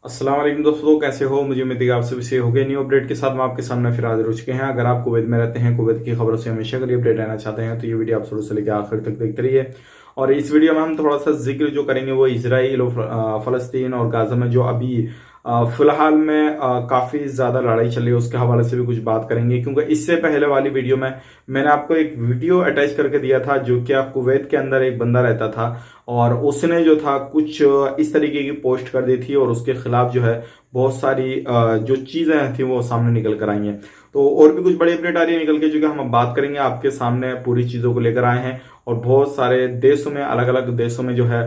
अस्सलाम वालेकुम दोस्तों, कैसे हो? मुझे उम्मीद है कि आप सभी से हो गए। न्यू अपडेट के साथ मैं आपके सामने फिर हाजिर हो चुके हैं। अगर आप कुवैत में रहते हैं, कुवैत की खबरों से हमेशा के लिए अपडेट रहना चाहते हैं तो ये वीडियो आप शुरू से लेकर आखिर तक देखते रहिए। और इस वीडियो में हम थोड़ा सा जिक्र जो करेंगे वो इजराइल और फलस्तीन और गाजा में जो अभी फिलहाल में काफी ज्यादा लड़ाई चल रही है उसके हवाले से भी कुछ बात करेंगे। क्योंकि इससे पहले वाली वीडियो में मैंने आपको एक वीडियो अटैच करके दिया था जो कि कुवैत के अंदर एक बंदा रहता था और उसने जो था कुछ इस तरीके की पोस्ट कर दी थी और उसके खिलाफ जो है बहुत सारी जो चीजें थी वो सामने निकल कर आई हैं। तो और भी कुछ बड़ी अपडेट आ रही है निकल के जो कि हम अब बात करेंगे, आपके सामने पूरी चीजों को लेकर आए हैं। और बहुत सारे देशों में, अलग अलग देशों में जो है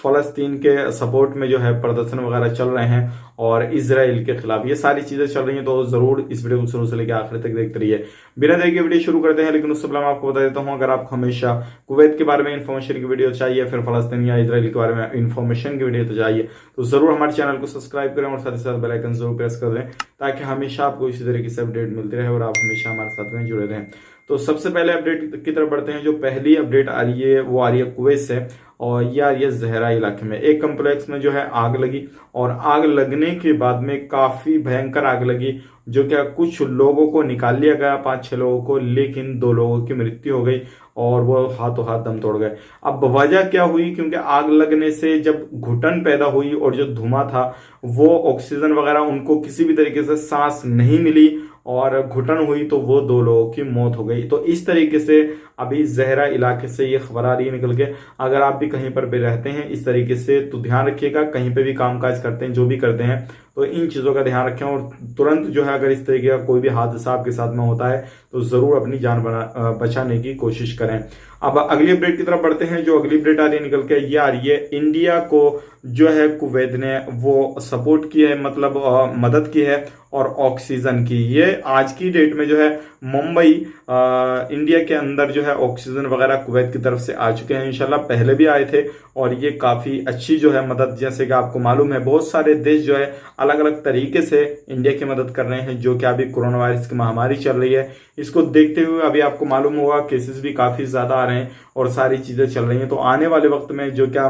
फलस्तीन के सपोर्ट में जो है प्रदर्शन वगैरह चल रहे हैं और इसराइल के खिलाफ ये सारी चीजें चल रही हैं। तो जरूर इस वीडियो को शुरू से लेकर आखिर तक देखते रहिए। बिना देर के वीडियो शुरू करते हैं, लेकिन उससे पहले मैं आपको बता देता हूं, अगर आपको हमेशा कुवैत के बारे में इन्फॉर्मेशन की वीडियो चाहिए, फिर फलस्तीन या इसराइल के बारे में इन्फॉर्मेशन की वीडियो तो चाहिए, तो जरूर हमारे चैनल को सब्सक्राइब करें और साथ ही साथ बेल आइकन जरूर प्रेस कर दें ताकि हमेशा आपको इसी तरीके से अपडेट मिलती रहे और आप हमेशा हमारे साथ में जुड़े रहें। तो सबसे पहले अपडेट की तरफ बढ़ते हैं। जो पहली अपडेट आ रही है वो आ रही है कुवैत से और ये आ रही है जहरा इलाके में। एक कम्प्लेक्स में जो है आग लगी और आग लगने के बाद में काफी भयंकर आग लगी जो क्या कुछ लोगों को निकाल लिया गया, 5-6 लोगों को, लेकिन 2 लोगों की मृत्यु हो गई और वो हाथों हाथ दम तोड़ गए। अब वजह क्या हुई? क्योंकि आग लगने से जब घुटन पैदा हुई और जो धुआं था वो ऑक्सीजन वगैरह उनको किसी भी तरीके से सांस नहीं मिली और घुटन हुई तो वो 2 लोगों की मौत हो गई। तो इस तरीके से अभी जहरा इलाके से ये खबर आ रही है निकल के। अगर आप भी कहीं पर भी रहते हैं इस तरीके से तो ध्यान रखिएगा, कहीं पे भी कामकाज करते हैं, जो भी करते हैं तो इन चीजों का ध्यान रखें और तुरंत जो है अगर इस तरीके का कोई भी हादसा आपके साथ में होता है तो जरूर अपनी जान बचाने की कोशिश करें। अब अगली अपडेट की तरफ बढ़ते हैं। जो अगली अपडेट आ रही है निकल के ये आ रही है इंडिया को जो है कुवैत ने वो सपोर्ट की है, मतलब मदद की है और ऑक्सीजन की। ये आज की डेट में जो है मुंबई इंडिया के अंदर जो है ऑक्सीजन वगैरह कुवैत की तरफ से आ चुके हैं। इंशाल्लाह पहले भी आए थे और ये काफी अच्छी जो है मदद, जैसे कि आपको मालूम है बहुत सारे देश जो है अलग अलग तरीके से इंडिया की मदद कर रहे हैं। जो कि अभी कोरोना वायरस की महामारी चल रही है, इसको देखते हुए अभी आपको मालूम होगा केसेस भी काफी ज्यादा आ रहे हैं और सारी चीजें चल रही हैं। तो आने वाले वक्त में जो क्या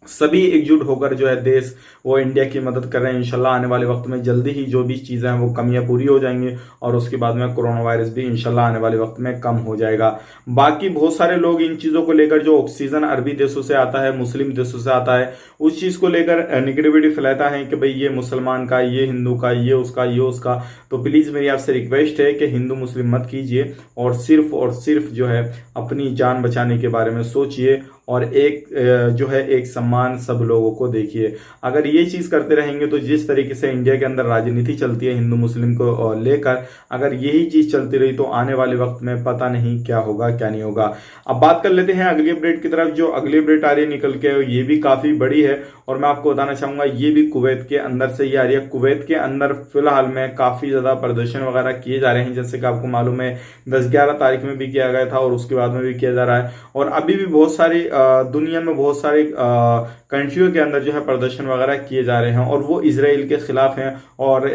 सभी एकजुट होकर जो है देश वो इंडिया की मदद कर रहे हैं। इंशाल्लाह आने वाले वक्त में जल्दी ही जो भी चीजें हैं वो कमियां पूरी हो जाएंगी और उसके बाद में कोरोना वायरस भी इंशाल्लाह आने वाले वक्त में कम हो जाएगा। बाकी बहुत सारे लोग इन चीजों को लेकर, जो ऑक्सीजन अरबी देशों से आता है, मुस्लिम देशों से आता है, उस चीज को लेकर नेगेटिविटी फैलाता है कि भाई ये मुसलमान का, ये हिंदू का, ये उसका, ये उसका। तो प्लीज मेरी आपसे रिक्वेस्ट है कि हिंदू मुस्लिम मत कीजिए और सिर्फ जो है अपनी जान बचाने के बारे में सोचिए और एक जो है एक सम्मान सब लोगों को देखिए। अगर ये चीज करते रहेंगे तो जिस तरीके से इंडिया के अंदर राजनीति चलती है हिंदू मुस्लिम को लेकर, अगर यही चीज चलती रही तो आने वाले वक्त में पता नहीं क्या होगा क्या नहीं होगा। अब बात कर लेते हैं अगली अपडेट की तरफ। जो अगली अपडेट आ रही है निकल के ये भी काफी बड़ी है और मैं आपको बताना चाहूंगा ये भी कुवैत के अंदर से ही आ रही है। कुवैत के अंदर फिलहाल में काफी ज्यादा प्रदर्शन वगैरह किए जा रहे हैं, जैसे कि आपको मालूम है 10-11 तारीख में भी किया गया था और उसके बाद में भी किया जा रहा है। और अभी भी बहुत सारी दुनिया में बहुत सारे कंट्रियों के अंदर जो है प्रदर्शन वगैरह किए जा रहे हैं और वो इसराइल के खिलाफ हैं और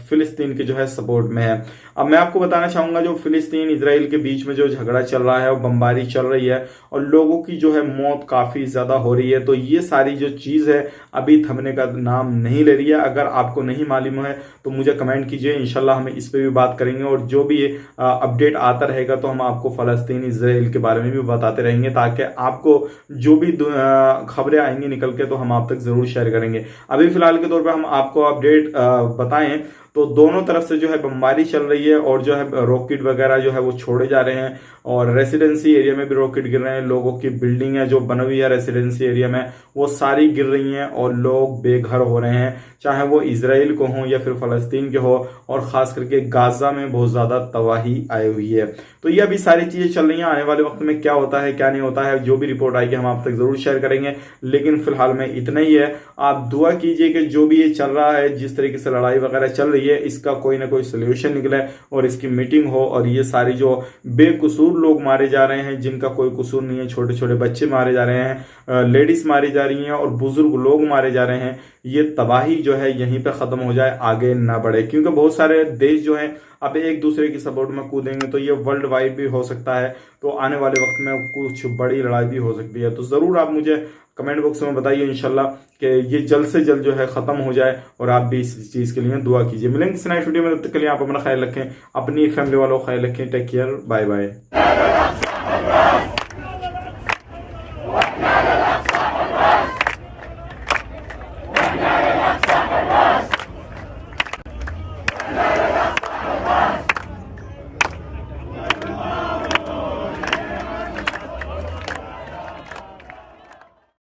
फिलिस्तीन के जो है सपोर्ट में है। अब मैं आपको बताना चाहूंगा जो फिलिस्तीन इसराइल के बीच में जो झगड़ा चल रहा है, वो बमबारी चल रही है और लोगों की जो है मौत काफी ज्यादा हो रही है। तो ये सारी जो चीज है अभी थमने का नाम नहीं ले रही है। अगर आपको नहीं मालूम है तो मुझे कमेंट कीजिए, इंशाल्लाह हम इस पे भी बात करेंगे और जो भी अपडेट आता रहेगा तो हम आपको फलस्तीन इसराइल के बारे में भी बताते रहेंगे ताकि आपको जो भी खबरें आएंगी निकल के तो हम आप तक जरूर शेयर करेंगे। अभी फिलहाल के तौर पे हम आपको अपडेट बताएं तो दोनों तरफ से जो है बमबारी चल रही है और जो है रॉकेट वगैरह जो है वो छोड़े जा रहे हैं और रेसिडेंसी एरिया में भी रॉकेट गिर रहे हैं। लोगों की बिल्डिंग है जो बनी हुई है रेसिडेंसी एरिया में वो सारी गिर रही हैं और लोग बेघर हो रहे हैं, चाहे वो इसराइल को हो या फिर फलस्तीन के हो। और खास करके गाजा में बहुत ज्यादा तबाही आई हुई है। तो ये अभी सारी चीजें चल रही हैं। आने वाले वक्त में क्या होता है क्या नहीं होता है, जो भी रिपोर्ट आएगी हम आप तक जरूर शेयर करेंगे, लेकिन फिलहाल में इतना ही है। आप दुआ कीजिए कि जो भी ये चल रहा है, जिस तरीके से लड़ाई वगैरह चल रही है, इसका कोई ना कोई सोल्यूशन निकले और इसकी मीटिंग हो और ये सारी जो बेकसूर लोग मारे जा रहे हैं, जिनका कोई कसूर नहीं है, छोटे छोटे बच्चे मारे जा रहे हैं, लेडीज मारी जा रही हैं और बुजुर्ग लोग मारे जा रहे हैं, ये तबाही जो है यहीं पे ख़त्म हो जाए, आगे ना बढ़े। क्योंकि बहुत सारे देश जो हैं अब एक दूसरे की सपोर्ट में कूदेंगे तो ये वर्ल्ड वाइड भी हो सकता है, तो आने वाले वक्त में कुछ बड़ी लड़ाई भी हो सकती है। तो ज़रूर आप मुझे कमेंट बॉक्स में बताइए इंशाल्लाह कि ये जल्द से जल्द जो है ख़त्म हो जाए, और आप भी इस चीज़ के लिए दुआ कीजिए। मिलेंगे किसी नेक्स्ट वीडियो में, तब तक के लिए आप अपना ख्याल रखें, अपनी फैमिली वालों का ख्याल रखें। Take care, bye bye.